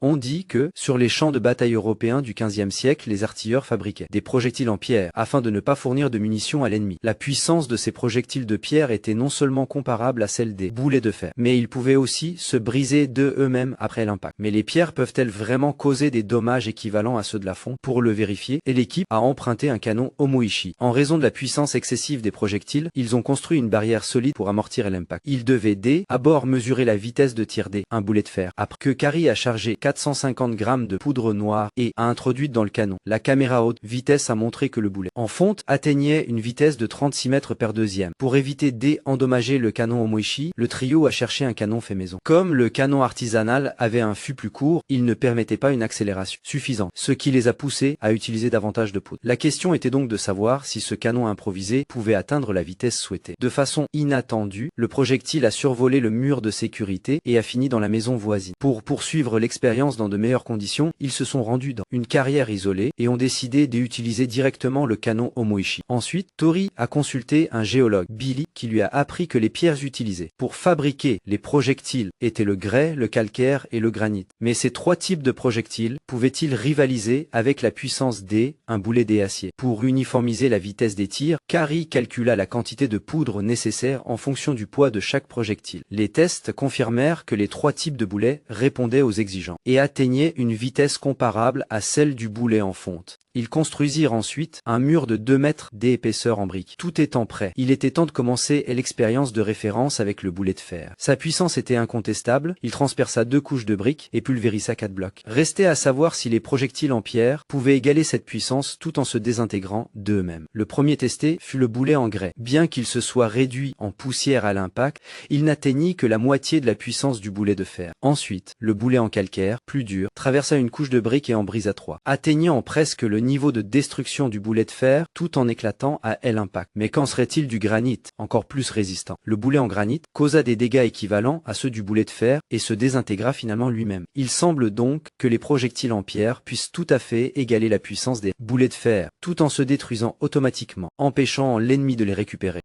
On dit que, sur les champs de bataille européens du XVe siècle, les artilleurs fabriquaient des projectiles en pierre, afin de ne pas fournir de munitions à l'ennemi. La puissance de ces projectiles de pierre était non seulement comparable à celle des boulets de fer, mais ils pouvaient aussi se briser d'eux eux-mêmes après l'impact. Mais les pierres peuvent-elles vraiment causer des dommages équivalents à ceux de la fonte? Pour le vérifier, l'équipe a emprunté un canon Omoishi. En raison de la puissance excessive des projectiles, ils ont construit une barrière solide pour amortir l'impact. Ils devaient dès à bord mesurer la vitesse de tir des un boulet de fer. Après que Kari a chargé 450 grammes de poudre noire et a introduite dans le canon, la caméra haute vitesse a montré que le boulet en fonte atteignait une vitesse de 36 mètres par deuxième. Pour éviter d'endommager le canon Omoishi, le trio a cherché un canon fait maison. Comme le canon artisanal avait un fût plus court, il ne permettait pas une accélération suffisante, ce qui les a poussés à utiliser davantage de poudre. La question était donc de savoir si ce canon improvisé pouvait atteindre la vitesse souhaitée. De façon inattendue, le projectile a survolé le mur de sécurité et a fini dans la maison voisine. Pour poursuivre l'expérience dans de meilleures conditions, ils se sont rendus dans une carrière isolée et ont décidé d'utiliser directement le canon Omoishi. Ensuite, Tori a consulté un géologue, Billy, qui lui a appris que les pierres utilisées pour fabriquer les projectiles étaient le grès, le calcaire et le granit. Mais ces trois types de projectiles pouvaient-ils rivaliser avec la puissance un boulet d'acier? Pour uniformiser la vitesse des tirs, Kari calcula la quantité de poudre nécessaire en fonction du poids de chaque projectile. Les tests confirmèrent que les trois types de boulets répondaient aux exigences et atteignaient une vitesse comparable à celle du boulet en fonte. Ils construisirent ensuite un mur de 2 mètres d'épaisseur en briques. Tout étant prêt, il était temps de commencer l'expérience de référence avec le boulet de fer. Sa puissance était incontestable, il transperça 2 couches de briques et pulvérisa 4 blocs. Restait à savoir si les projectiles en pierre pouvaient égaler cette puissance tout en se désintégrant d'eux-mêmes. Le premier testé fut le boulet en grès. Bien qu'il se soit réduit en poussière à l'impact, il n'atteignit que la moitié de la puissance du boulet de fer. Ensuite, le boulet en calcaire, plus dur, traversa une couche de briques et en brisa 3, atteignant presque le niveau de destruction du boulet de fer tout en éclatant à l'impact. Mais qu'en serait-il du granit, encore plus résistant? Le boulet en granit causa des dégâts équivalents à ceux du boulet de fer et se désintégra finalement lui-même. Il semble donc que les projectiles en pierre puissent tout à fait égaler la puissance des boulets de fer, tout en se détruisant automatiquement, empêchant l'ennemi de les récupérer.